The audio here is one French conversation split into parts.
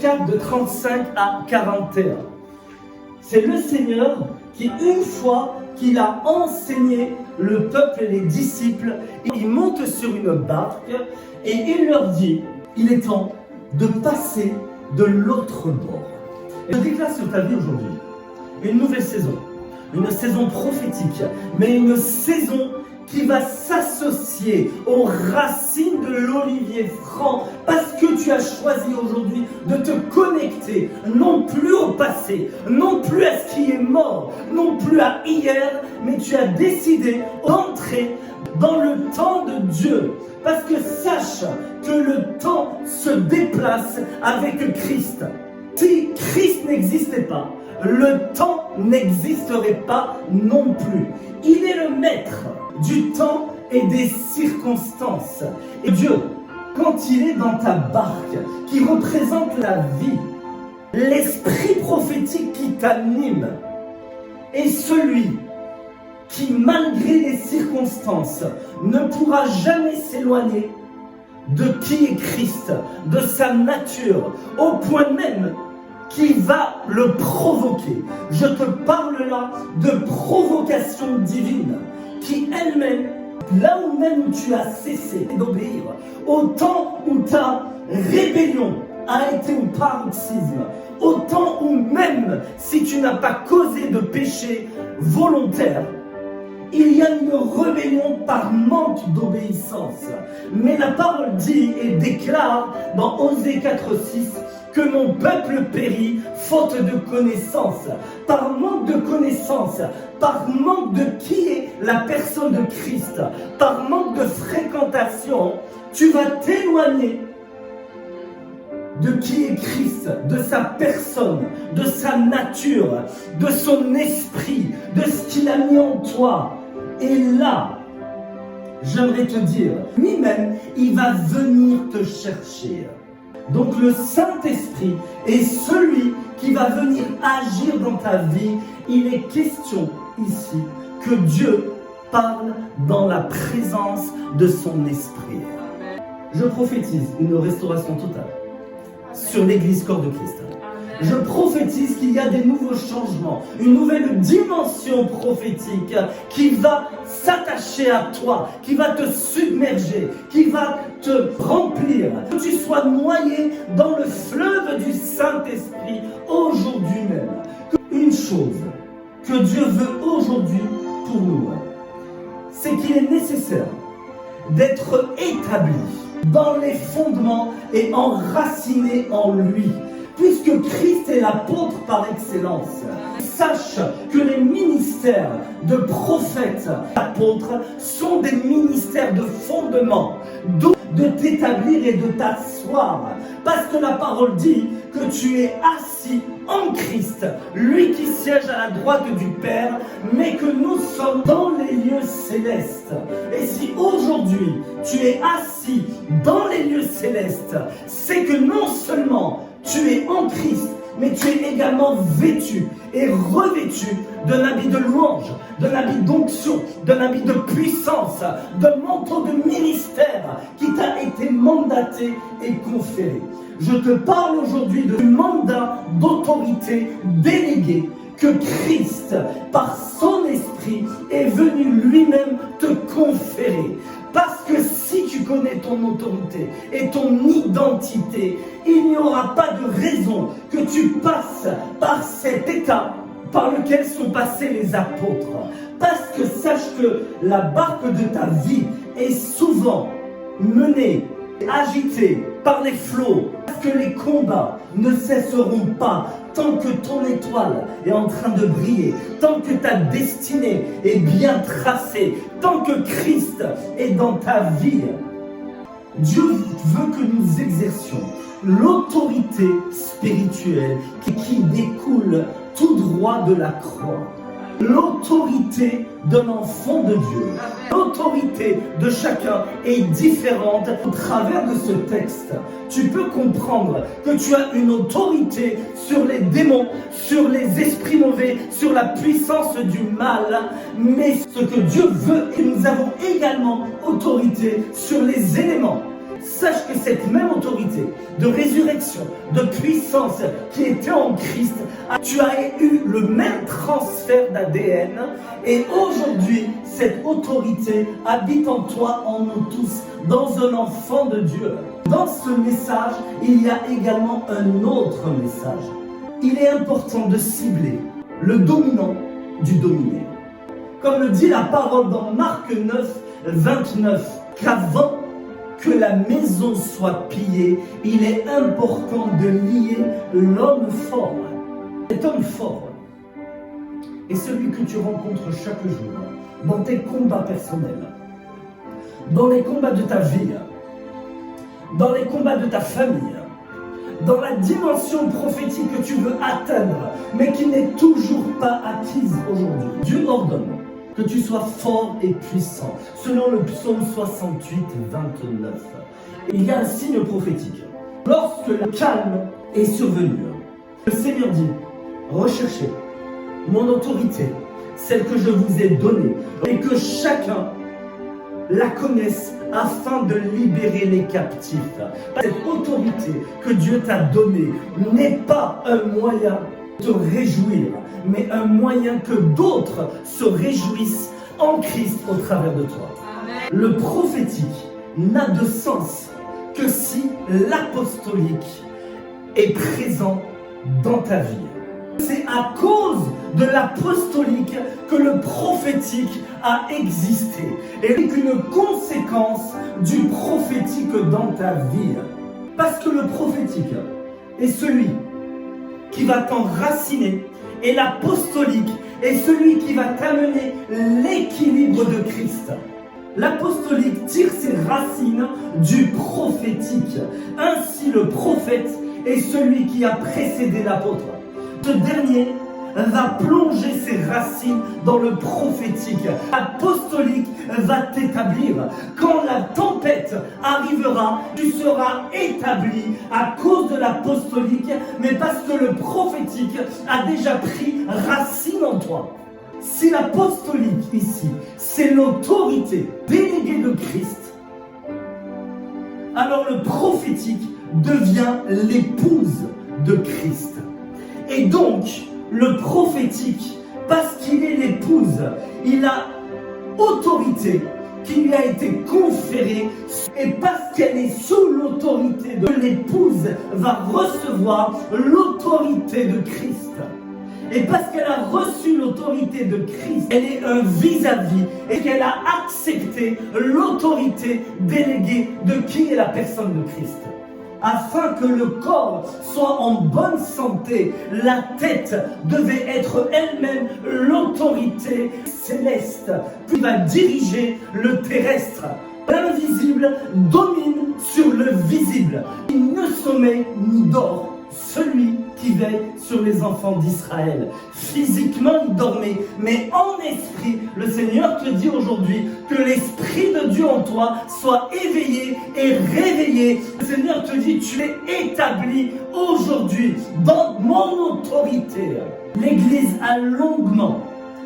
24 de 35 à 41. C'est le Seigneur qui, une fois qu'il a enseigné le peuple et les disciples, il monte sur une barque et il leur dit, il est temps de passer de l'autre bord. Et je déclare sur ta vie aujourd'hui une nouvelle saison, une saison prophétique, mais une saison qui va s'associer aux racines de l'olivier franc, parce que tu as choisi aujourd'hui de te connecter non plus au passé, non plus à ce qui est mort, non plus à hier, mais tu as décidé d'entrer dans le temps de Dieu. Parce que sache que le temps se déplace avec Christ. Si Christ n'existait pas, le temps n'existerait pas non plus. Il est le maître du temps et des circonstances. Et Dieu, quand il est dans ta barque, qui représente la vie, l'esprit prophétique qui t'anime est celui qui, malgré les circonstances, ne pourra jamais s'éloigner de qui est Christ, de sa nature, au point même qui va le provoquer. Je te parle là de provocation divine, qui elle-même, là où même tu as cessé d'obéir, au temps où ta rébellion a été au paroxysme, au temps où même si tu n'as pas causé de péché volontaire, il y a une rébellion par manque d'obéissance. Mais la parole dit et déclare dans Osée 4:6 que mon peuple périt faute de connaissance. Par manque de connaissance, par manque de qui est la personne de Christ, par manque de fréquentation, tu vas t'éloigner de qui est Christ, de sa personne, de sa nature, de son esprit, de ce qu'il a mis en toi. Et là, j'aimerais te dire, lui-même, il va venir te chercher. Donc le Saint-Esprit est celui qui va venir agir dans ta vie. Il est question ici que Dieu parle dans la présence de son esprit. Je prophétise une restauration totale sur l'Église corps de Christ. Je prophétise qu'il y a des nouveaux changements, une nouvelle dimension prophétique qui va s'attacher à toi, qui va te submerger, qui va te remplir. Que tu sois noyé dans le fleuve du Saint-Esprit aujourd'hui même. Une chose que Dieu veut aujourd'hui pour nous, c'est qu'il est nécessaire d'être établi dans les fondements et enraciné en lui. Puisque Christ est l'apôtre par excellence, sache que les ministères de prophètes, d'apôtres, sont des ministères de fondement, d'où de t'établir et de t'asseoir. Parce que la parole dit que tu es assis en Christ, lui qui siège à la droite du Père, mais que nous sommes dans les lieux célestes. Et si aujourd'hui tu es assis dans les lieux célestes, c'est que non seulement tu es en Christ, mais tu es également vêtu et revêtu d'un habit de louange, d'un habit d'onction, d'un habit de puissance, d'un manteau de ministère qui t'a été mandaté et conféré. Je te parle aujourd'hui du mandat d'autorité déléguée que Christ, par son esprit, est venu lui-même te conférer. Parce que si tu connais ton autorité et ton identité, il n'y aura pas de raison que tu passes par cet état par lequel sont passés les apôtres. Parce que sache que la barque de ta vie est souvent menée, agitée par les flots. Parce que les combats ne cesseront pas tant que ton étoile est en train de briller, tant que ta destinée est bien tracée, tant que Christ est dans ta vie. Dieu veut que nous exercions l'autorité spirituelle qui découle tout droit de la croix. L'autorité d'un enfant de Dieu, l'autorité de chacun est différente. Au travers de ce texte, tu peux comprendre que tu as une autorité sur les démons, sur les esprits mauvais, sur la puissance du mal. Mais ce que Dieu veut, et nous avons également autorité sur les éléments. Sache que cette même autorité de résurrection, de puissance qui était en Christ, tu as eu le même transfert d'ADN et aujourd'hui, cette autorité habite en toi, en nous tous, dans un enfant de Dieu. Dans ce message, il y a également un autre message. Il est important de cibler le dominant du dominé. Comme le dit la parole dans Marc 9, 29, qu'avant que la maison soit pillée, il est important de lier l'homme fort. Cet homme fort est celui que tu rencontres chaque jour dans tes combats personnels, dans les combats de ta vie, dans les combats de ta famille, dans la dimension prophétique que tu veux atteindre, mais qui n'est toujours pas acquise aujourd'hui. Dieu ordonne que tu sois fort et puissant, selon le psaume 68, 29. Il y a un signe prophétique. Lorsque le calme est survenu, le Seigneur dit, recherchez mon autorité, celle que je vous ai donnée, et que chacun la connaisse afin de libérer les captifs. Cette autorité que Dieu t'a donnée n'est pas un moyen de te réjouir, mais un moyen que d'autres se réjouissent en Christ au travers de toi. Amen. Le prophétique n'a de sens que si l'apostolique est présent dans ta vie. C'est à cause de l'apostolique que le prophétique a existé et qu'une conséquence du prophétique dans ta vie. Parce que le prophétique est celui qui va t'enraciner et l'apostolique est celui qui va t'amener l'équilibre de Christ. L'apostolique tire ses racines du prophétique. Ainsi le prophète est celui qui a précédé l'apôtre. Ce dernier va plonger ses racines dans le prophétique. L'apostolique va t'établir. Quand la tempête arrivera, tu seras établi à cause de l'apostolique, mais parce que le prophétique a déjà pris racine en toi. Si l'apostolique ici, c'est l'autorité déléguée de Christ, alors le prophétique devient l'épouse de Christ. Et donc, le prophétique, parce qu'il est l'épouse, il a autorité qui lui a été conférée, et parce qu'elle est sous l'autorité de l'épouse, va recevoir l'autorité de Christ. Et parce qu'elle a reçu l'autorité de Christ, elle est un vis-à-vis et qu'elle a accepté l'autorité déléguée de qui est la personne de Christ. Afin que le corps soit en bonne santé, la tête devait être elle-même l'autorité céleste qui va diriger le terrestre. L'invisible domine sur le visible. Il ne sommeille ni dort celui qui veille sur les enfants d'Israël. Physiquement, il dormait, mais en esprit, le Seigneur te dit aujourd'hui que l'Esprit de Dieu en toi soit éveillé et réveillé. Le Seigneur te dit, tu es établi aujourd'hui dans mon autorité. L'Église a longuement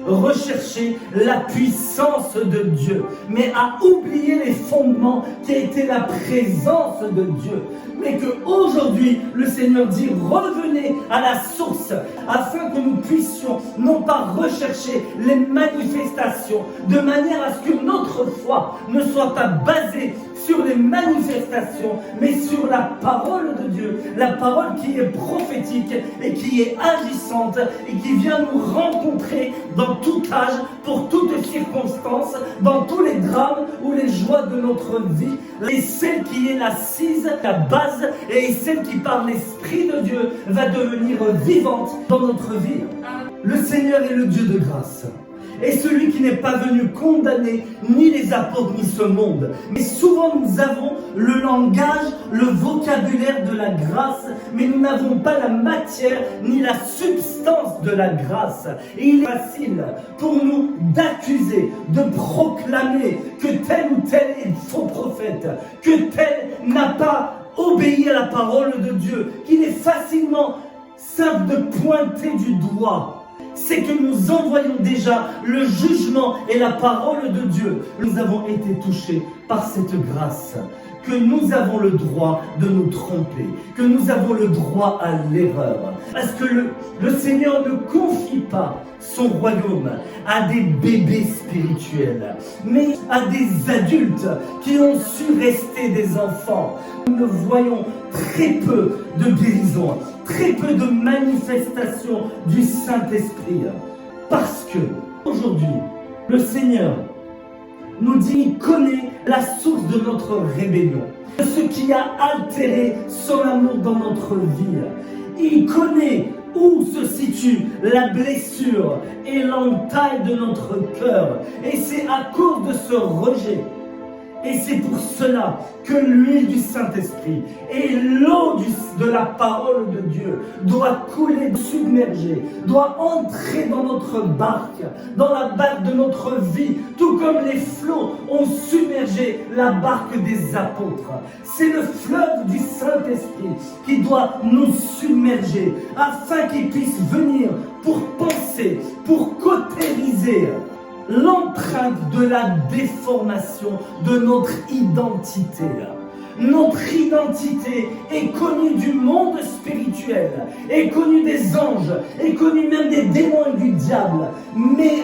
recherché la puissance de Dieu, mais a oublié les fondements qui étaient la présence de Dieu. Mais qu'aujourd'hui, le Seigneur dit, revenez à la source, afin que nous puissions non pas rechercher les manifestations, de manière à ce que notre foi ne soit pas basée sur les manifestations, mais sur la parole de Dieu, la parole qui est prophétique et qui est agissante et qui vient nous rencontrer dans tout âge, pour toutes circonstances, dans tous les drames ou les joies de notre vie, et celle qui est l'assise, la base, et celle qui par l'Esprit de Dieu va devenir vivante dans notre vie. Le Seigneur est le Dieu de grâce. Et celui qui n'est pas venu condamner ni les apôtres ni ce monde. Mais souvent nous avons le langage, le vocabulaire de la grâce, mais nous n'avons pas la matière ni la substance de la grâce. Et il est facile pour nous d'accuser, de proclamer que tel ou tel est faux prophète, que tel n'a pas obéi à la parole de Dieu, qu'il est facilement simple de pointer du doigt. C'est que nous envoyons déjà le jugement et la parole de Dieu. Nous avons été touchés par cette grâce. que nous avons le droit de nous tromper, que nous avons le droit à l'erreur. Parce que le Seigneur ne confie pas son royaume à des bébés spirituels, mais à des adultes qui ont su rester des enfants. Nous voyons très peu de guérison, très peu de manifestations du Saint-Esprit. Parce que, aujourd'hui, le Seigneur nous dit qu'il connaît la source de notre rébellion, de ce qui a altéré son amour dans notre vie. Il connaît où se situe la blessure et l'entaille de notre cœur. Et c'est à cause de ce rejet. Et c'est pour cela que l'huile du Saint-Esprit et l'eau de la parole de Dieu doit couler, submerger, doit entrer dans notre barque, dans la barque de notre vie, tout comme les flots ont submergé la barque des apôtres. C'est le fleuve du Saint-Esprit qui doit nous submerger afin qu'il puisse venir pour penser, pour cautériser l'empreinte de la déformation de notre identité. Notre identité est connue du monde spirituel, est connue des anges, est connue même des démons et du diable. Mais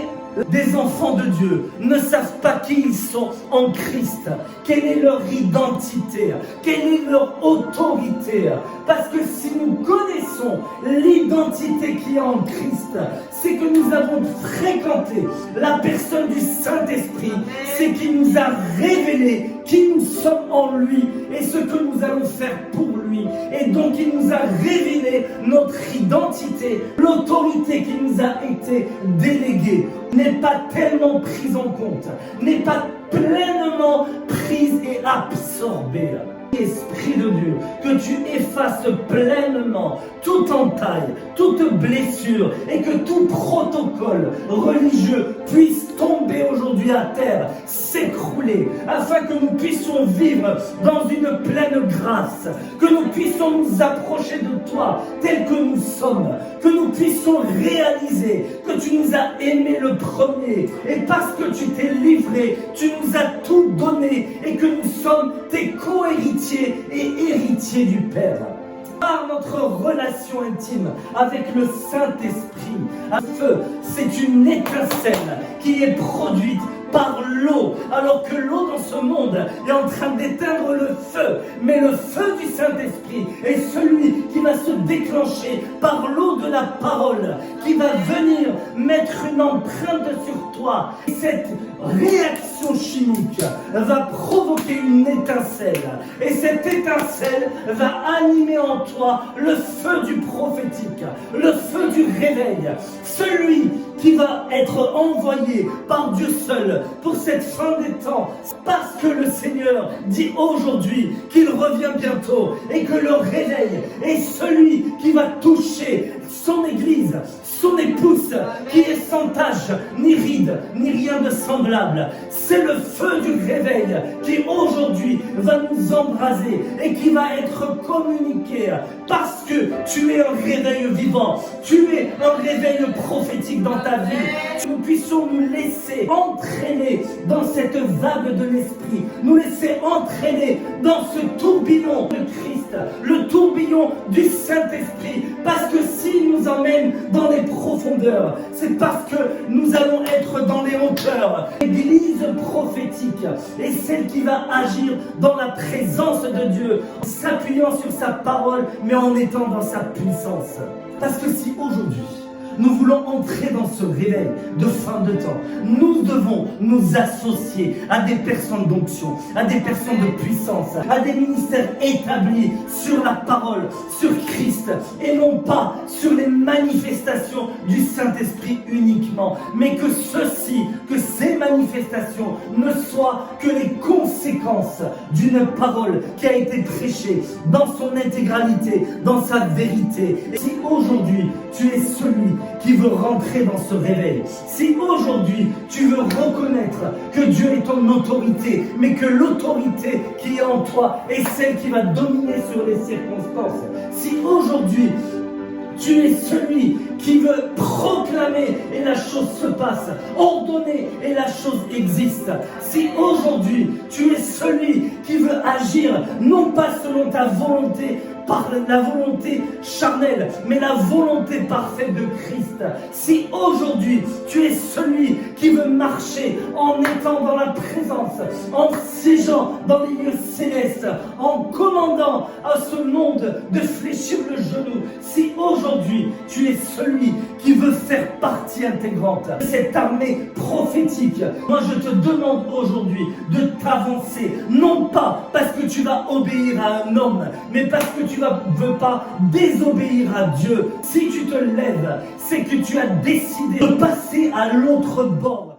des enfants de Dieu ne savent pas qui ils sont en Christ, quelle est leur identité, quelle est leur autorité. Parce que si nous connaissons l'identité qui est en Christ, c'est que nous avons fréquenté la personne du Saint-Esprit, c'est qu'il nous a révélé qui nous sommes en lui et ce que nous allons faire pour lui. Et donc il nous a révélé notre identité, l'autorité qui nous a été déléguée n'est pas tellement prise en compte, n'est pas pleinement prise et absorbée. Esprit de Dieu, que tu effaces pleinement toute entaille, toute blessure et que tout protocole religieux puisse tomber aujourd'hui à terre, s'écrouler, afin que nous puissions vivre dans une pleine grâce, que nous puissions nous approcher de toi tel que nous sommes, que nous puissions réaliser que tu nous as aimés le premier et parce que tu t'es livré, tu nous as tout donné et que nous sommes tes co-héritiers et héritiers du Père. Par notre relation intime avec le Saint-Esprit, un feu, c'est une étincelle qui est produite par l'eau, alors que l'eau dans ce monde est en train d'éteindre le feu. Mais le feu du Saint-Esprit est celui qui va se déclencher par l'eau de la parole, qui va venir mettre une empreinte sur toi. Et cette réaction chimique va provoquer une étincelle. Et cette étincelle va animer en toi le feu du prophétique, le feu du réveil. Celui qui va être envoyé par Dieu seul pour cette fin des temps, parce que le Seigneur dit aujourd'hui qu'il revient bientôt et que le réveil est celui qui va toucher son Église, son épouse, qui est sans tache, ni ride, ni rien de semblable. C'est le feu du réveil qui aujourd'hui va nous embraser et qui va être communiqué parce que tu es un réveil vivant, tu es un réveil prophétique dans ta vie. Nous puissions nous laisser entraîner dans cette vague de l'Esprit, nous laisser entraîner dans ce tourbillon de Christ, le tourbillon du Saint-Esprit, parce que s'il nous emmène dans les profondeurs, c'est parce que nous allons être dans les hauteurs. L'Église prophétique est celle qui va agir dans la présence de Dieu, en s'appuyant sur sa parole, mais en étant dans sa puissance. Parce que si aujourd'hui, nous voulons entrer dans ce réveil de fin de temps, nous devons nous associer à des personnes d'onction, à des personnes de puissance, à des ministères établis sur la parole, sur Christ, et non pas sur les manifestations du Saint-Esprit uniquement, mais que ces manifestations ne soient que les conséquences d'une parole qui a été prêchée dans son intégralité, dans sa vérité. Et si aujourd'hui tu es celui qui veut rentrer dans ce réveil, si aujourd'hui tu veux reconnaître que Dieu est ton autorité, mais que l'autorité qui est en toi est celle qui va dominer sur les circonstances, si aujourd'hui tu es celui qui veut proclamer et la chose se passe, ordonner et la chose existe. Si aujourd'hui tu es celui qui veut agir, non pas selon ta volonté, par la volonté charnelle, mais la volonté parfaite de Christ. Si aujourd'hui tu es celui qui veut marcher en étant dans la présence, en siégeant dans les lieux célestes, en commandant à ce monde de fléchir le genou, si aujourd'hui tu es celui qui veut faire partie intégrante de cette armée prophétique, moi je te demande aujourd'hui de t'avancer, non pas parce que tu vas obéir à un homme, mais parce que tu ne veux pas désobéir à Dieu. Si tu te lèves, c'est que tu as décidé de passer à l'autre bord.